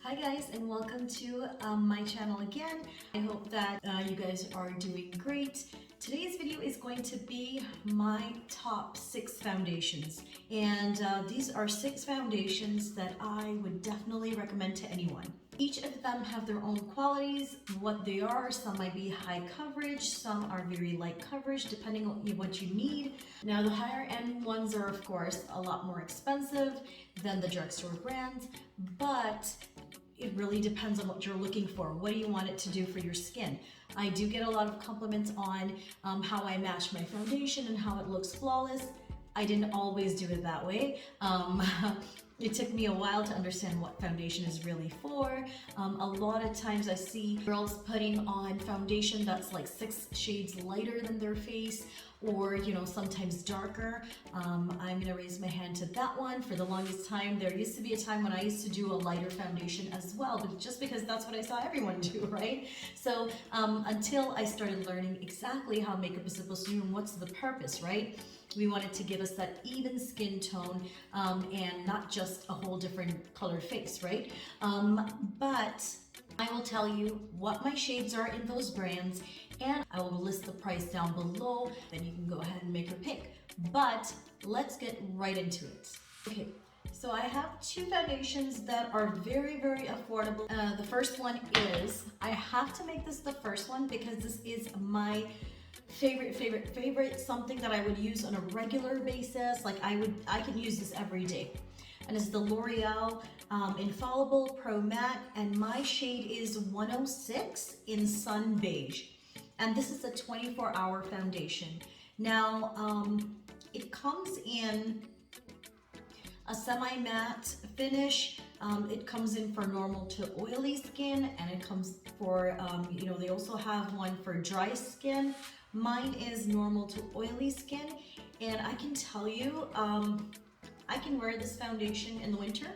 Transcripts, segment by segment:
Hi guys, and welcome to my channel again. I hope that you guys are doing great. Today's video is going to be my top 6 foundations, and these are 6 foundations that I would definitely recommend to anyone. Each of them have their own qualities, what they are. Some might be high coverage, some are very light coverage, depending on what you need. Now the higher end ones are of course a lot more expensive than the drugstore brands, but it really depends on what you're looking for. What do you want it to do for your skin? I do get a lot of compliments on how I match my foundation and how it looks flawless. I didn't always do it that way. It took me a while to understand what foundation is really for. A lot of times I see girls putting on foundation that's like 6 shades lighter than their face, or sometimes darker. I'm gonna raise my hand to that one. For the longest time, there used to be a time when I used to do a lighter foundation as well, but just because that's what I saw everyone do, right? So until I started learning exactly how makeup is supposed to do and what's the purpose, right? We wanted to give us that even skin tone and not just a whole different colored face, right? But I will tell you what my shades are in those brands, and I will list the price down below, then you can go ahead and make your pick. But let's get right into it. Okay, so I have 2 foundations that are very, very affordable. The first one is, I have to make this the first one because this is my favorite, something that I would use on a regular basis. Like I can use this every day. And it's the L'Oreal Infallible Pro Matte, and my shade is 106 in Sun Beige. And this is a 24-hour foundation. Now, it comes in a semi-matte finish. It comes in for normal to oily skin, and it comes for, they also have one for dry skin. Mine is normal to oily skin, and I can tell you, I can wear this foundation in the winter.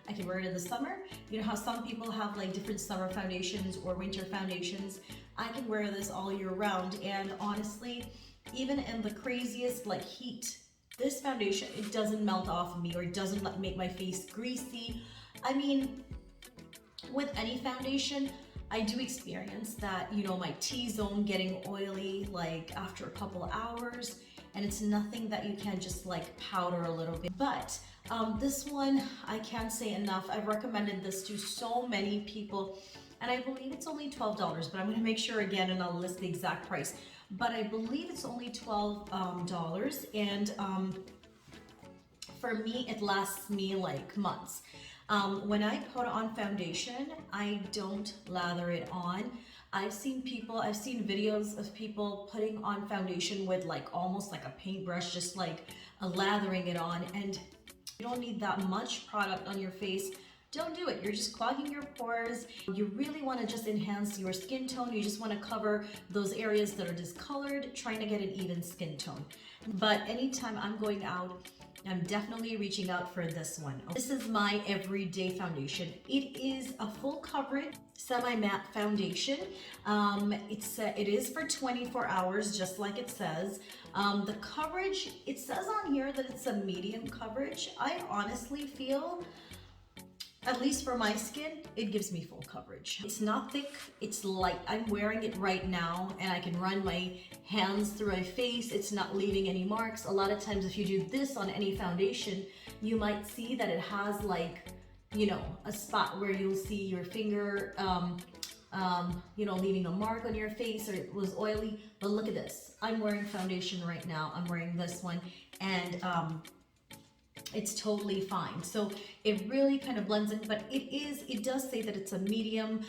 I can wear it in the summer. You know how some people have like different summer foundations or winter foundations? I can wear this all year round, and honestly, even in the craziest like heat, this foundation, it doesn't melt off of me, or it doesn't make my face greasy. I mean, with any foundation, I do experience that, my T-zone getting oily like after a couple of hours, and it's nothing that you can just like powder a little bit. But this one, I can't say enough. I've recommended this to so many people, and I believe it's only $12, but I'm gonna make sure again and I'll list the exact price. But I believe it's only $12, and for me, it lasts me like months. When I put on foundation, I don't lather it on. I've seen videos of people putting on foundation with like almost like a paintbrush, just like lathering it on, and you don't need that much product on your face. Don't do it. You're just clogging your pores. You really want to just enhance your skin tone. You just want to cover those areas that are discolored, trying to get an even skin tone. But anytime I'm going out, I'm definitely reaching out for this one. This is my everyday foundation. It is a full coverage semi-matte foundation. It is for 24 hours, just like it says. The coverage, it says on here that it's a medium coverage. I honestly feel, at least for my skin, it gives me full coverage. It's not thick, it's light. I'm wearing it right now, and I can run my hands through my face. It's not leaving any marks. A lot of times if you do this on any foundation, you might see that it has like, a spot where you'll see your finger, leaving a mark on your face, or it was oily. But look at this. I'm wearing foundation right now. I'm wearing this one, and it's totally fine. So it really kind of blends in, but it does say that it's a medium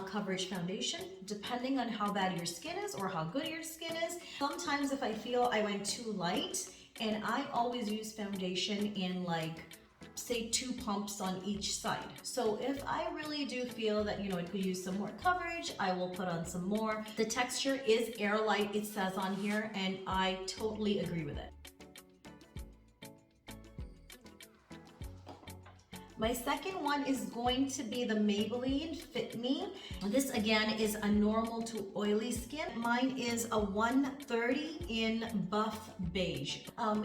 coverage foundation, depending on how bad your skin is or how good your skin is. Sometimes if I feel I went too light, and I always use foundation in like, say 2 pumps on each side. So if I really do feel that, it could use some more coverage, I will put on some more. The texture is airlight, it says on here, and I totally agree with it. My second one is going to be the Maybelline Fit Me. This again is a normal to oily skin. Mine is a 130 in Buff Beige.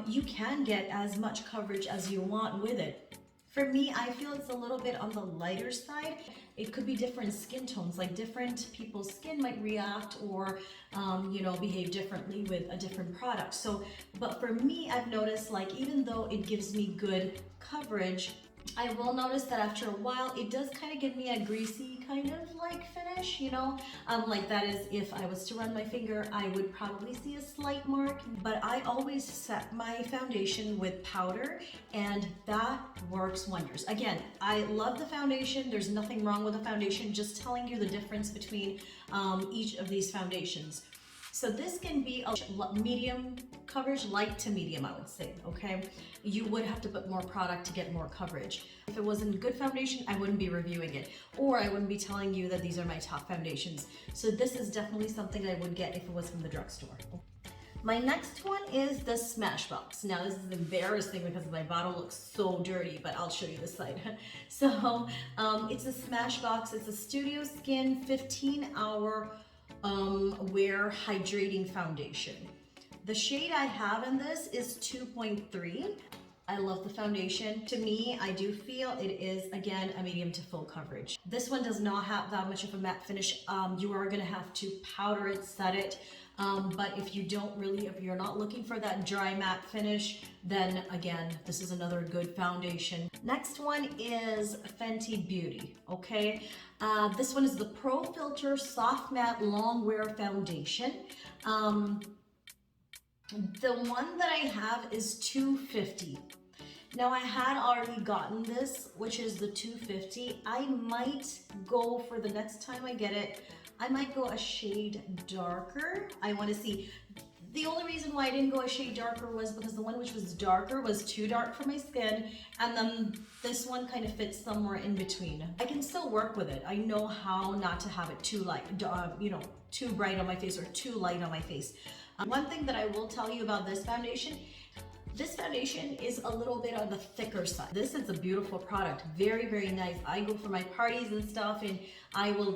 You can get as much coverage as you want with it. For me, I feel it's a little bit on the lighter side. It could be different skin tones, like different people's skin might react or, you know, behave differently with a different product. So, but for me, I've noticed like even though it gives me good coverage, I will notice that after a while, it does kind of give me a greasy kind of like finish, you know? Like that is, if I was to run my finger, I would probably see a slight mark, but I always set my foundation with powder and that works wonders. Again, I love the foundation. There's nothing wrong with the foundation, just telling you the difference between each of these foundations. So this can be a medium coverage, light to medium, I would say, okay? You would have to put more product to get more coverage. If it wasn't good foundation, I wouldn't be reviewing it, or I wouldn't be telling you that these are my top foundations. So this is definitely something I would get if it was from the drugstore. My next one is the Smashbox. Now this is embarrassing because my bottle looks so dirty, but I'll show you the side. So it's a Smashbox. It's a Studio Skin 15-hour wear hydrating foundation. The shade I have in this is 2.3. I love the foundation. To me, I do feel it is, again, a medium to full coverage. This one does not have that much of a matte finish. You are gonna have to powder it, set it. But if you're not looking for that dry matte finish, then again, this is another good foundation. Next one is Fenty Beauty, okay? This one is the Pro Filter Soft Matte Long Wear Foundation. The one that I have is 250. Now I had already gotten this, which is the 250. I might go for the next time I get it, I might go a shade darker. I want to see. The only reason why I didn't go a shade darker was because the one which was darker was too dark for my skin, and then this one kind of fits somewhere in between. I can still work with it. I know how not to have it too light, you know, too bright on my face or too light on my face. One thing that I will tell you about this foundation is a little bit on the thicker side. This is a beautiful product, very, very nice. I go for my parties and stuff, and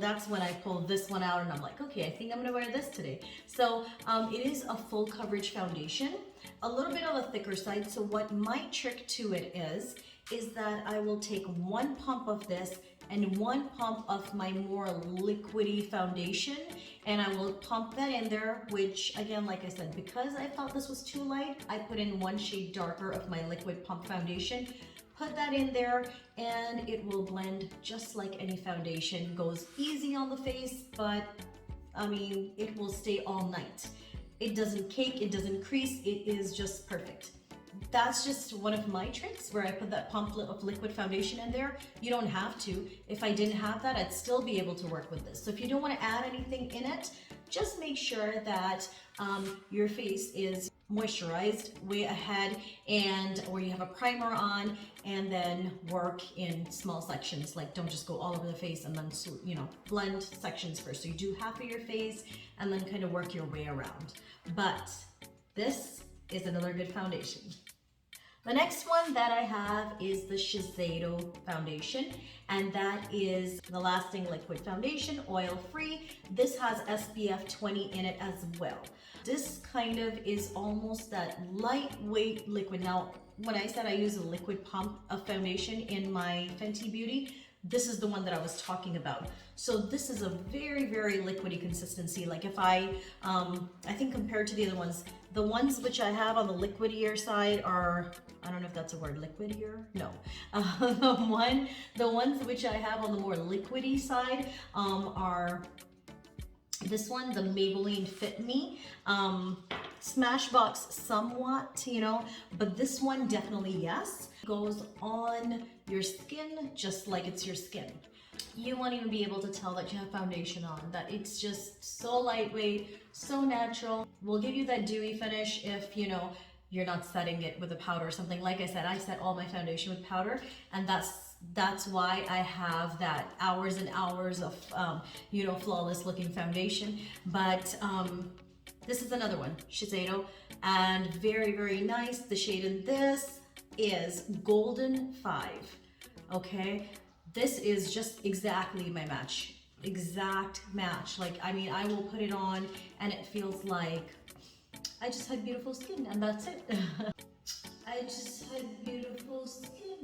that's when I pull this one out and I'm like, okay, I think I'm gonna wear this today. So it is a full coverage foundation, a little bit of a thicker side. So what my trick to it is that I will take one pump of this and one pump of my more liquidy foundation, and I will pump that in there, which again, like I said, because I felt this was too light, I put in one shade darker of my liquid pump foundation, put that in there, and it will blend just like any foundation. Goes easy on the face, but I mean, it will stay all night. It doesn't cake, it doesn't crease, it is just perfect. That's just one of my tricks where I put that pump of liquid foundation in there. You don't have to. If I didn't have that, I'd still be able to work with this. So if you don't want to add anything in it, just make sure that your face is moisturized way ahead, and or you have a primer on, and then work in small sections. Like don't just go all over the face and then, you know, blend sections first. So you do half of your face and then kind of work your way around. But this is another good foundation. The next one that I have is the Shiseido foundation, and that is the Lasting Liquid Foundation, oil-free. This has SPF 20 in it as well. This kind of is almost that lightweight liquid. Now, when I said I use a liquid pump of foundation in my Fenty Beauty, this is the one that I was talking about. So this is a very, very liquidy consistency. Like if I think compared to the other ones, the ones which I have on the liquidier side are, I don't know if that's a word, liquidier? No. The ones which I have on the more liquidy side are this one, the Maybelline Fit Me. Smashbox somewhat, you know, but this one definitely yes. Goes on your skin just like it's your skin. You won't even be able to tell that you have foundation on, that it's just so lightweight, so natural. Will give you that dewy finish if, you know, you're not setting it with a powder or something. Like I said, I set all my foundation with powder, and that's why I have that hours and hours of, you know, flawless looking foundation. But this is another one, Shiseido, and very, very nice. The shade in this is Golden 5, okay? This is just exactly my match, exact match. Like, I mean, I will put it on and it feels like I just had beautiful skin, and that's it. I just had beautiful skin.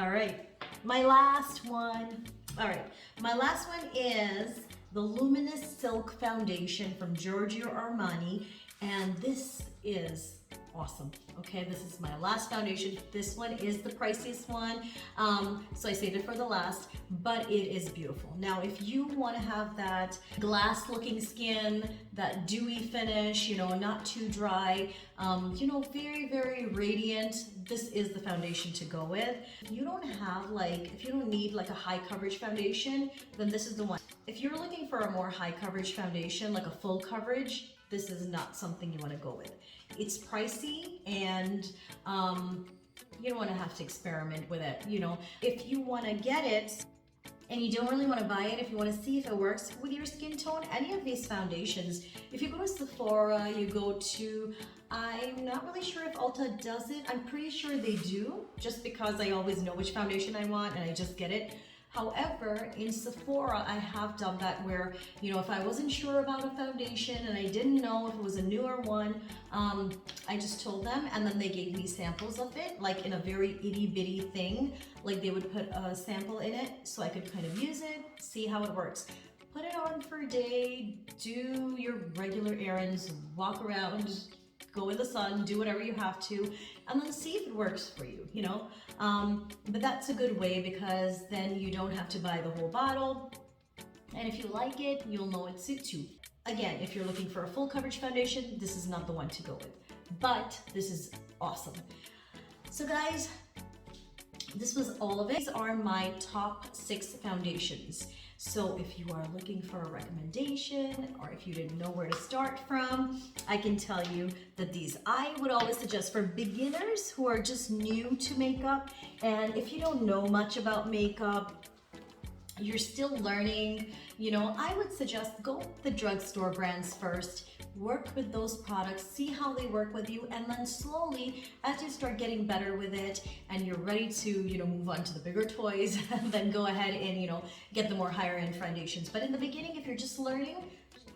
All right, my last one. All right, my last one is the Luminous Silk Foundation from Giorgio Armani, and this is awesome. Okay, this is my last foundation. This one is the priciest one, so I saved it for the last, but it is beautiful. Now, if you want to have that glass looking skin, that dewy finish, you know, not too dry, you know, very, very radiant, this is the foundation to go with. If you don't have if you don't need like a high coverage foundation, then this is the one. If you're looking for a more high coverage foundation, like a full coverage, this is not something you want to go with. It's pricey, and you don't want to have to experiment with it. You know, if you want to get it and you don't really want to buy it, if you want to see if it works with your skin tone, any of these foundations, if you go to Sephora, you go to, I'm not really sure if Ulta does it. I'm pretty sure they do, just because I always know which foundation I want and I just get it. However, in Sephora, I have done that where, you know, if I wasn't sure about a foundation and I didn't know if it was a newer one, I just told them, and then they gave me samples of it, like in a very itty bitty thing. Like they would put a sample in it so I could kind of use it, see how it works. Put it on for a day, do your regular errands, walk around, go in the sun, do whatever you have to, and then see if it works for you, you know? But that's a good way, because then you don't have to buy the whole bottle. And if you like it, you'll know it suits you. Again, if you're looking for a full coverage foundation, this is not the one to go with, but this is awesome. So guys, this was all of it. These are my top 6 foundations. So if you are looking for a recommendation, or if you didn't know where to start from, I can tell you that these I would always suggest for beginners who are just new to makeup. And if you don't know much about makeup, you're still learning, you know, I would suggest go with the drugstore brands first. Work with those products, see how they work with you, and then slowly, as you start getting better with it and you're ready to, you know, move on to the bigger toys, then go ahead and, you know, get the more higher end foundations. But in the beginning, if you're just learning,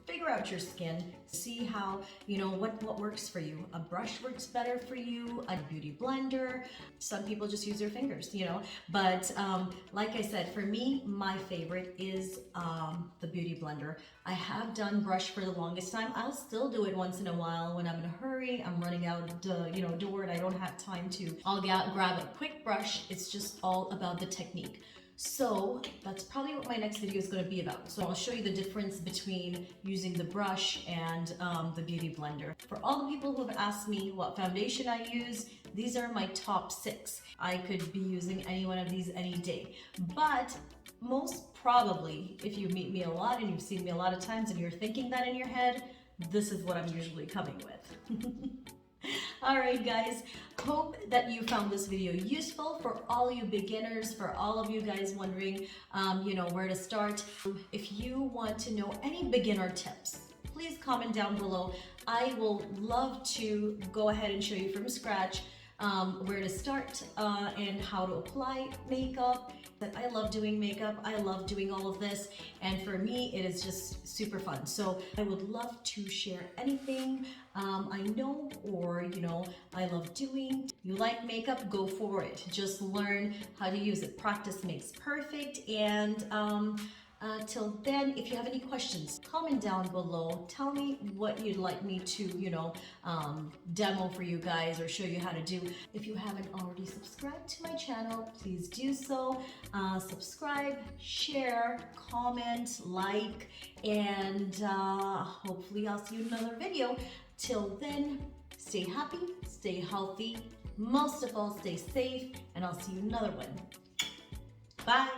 figure out your skin, see how, you know, what works for you. A brush works better for you, a beauty blender. Some people just use their fingers, you know, but like I said, for me, my favorite is the beauty blender. I have done brush for the longest time. I'll still do it once in a while when I'm in a hurry, I'm running out, you know, door and I don't have time to. I'll grab a quick brush. It's just all about the technique. So that's probably what my next video is going to be about. So I'll show you the difference between using the brush and the beauty blender. For all the people who have asked me what foundation I use, these are my top 6. I could be using any one of these any day. But most probably, if you meet me a lot and you've seen me a lot of times and you're thinking that in your head, this is what I'm usually coming with. Alright guys, hope that you found this video useful. For all you beginners, for all of you guys wondering, you know, where to start. If you want to know any beginner tips, please comment down below. I will love to go ahead and show you from scratch where to start and how to apply makeup. But I love doing makeup, I love doing all of this, and for me it is just super fun. So I would love to share anything I know, or you know, I love doing. You like makeup, go for it. Just learn how to use it. Practice makes perfect. And till then, if you have any questions, comment down below. Tell me what you'd like me to, you know, demo for you guys or show you how to do. If you haven't already subscribed to my channel, please do so. Subscribe, share, comment, like, and hopefully I'll see you in another video. Till then, stay happy, stay healthy, most of all, stay safe, and I'll see you in another one. Bye.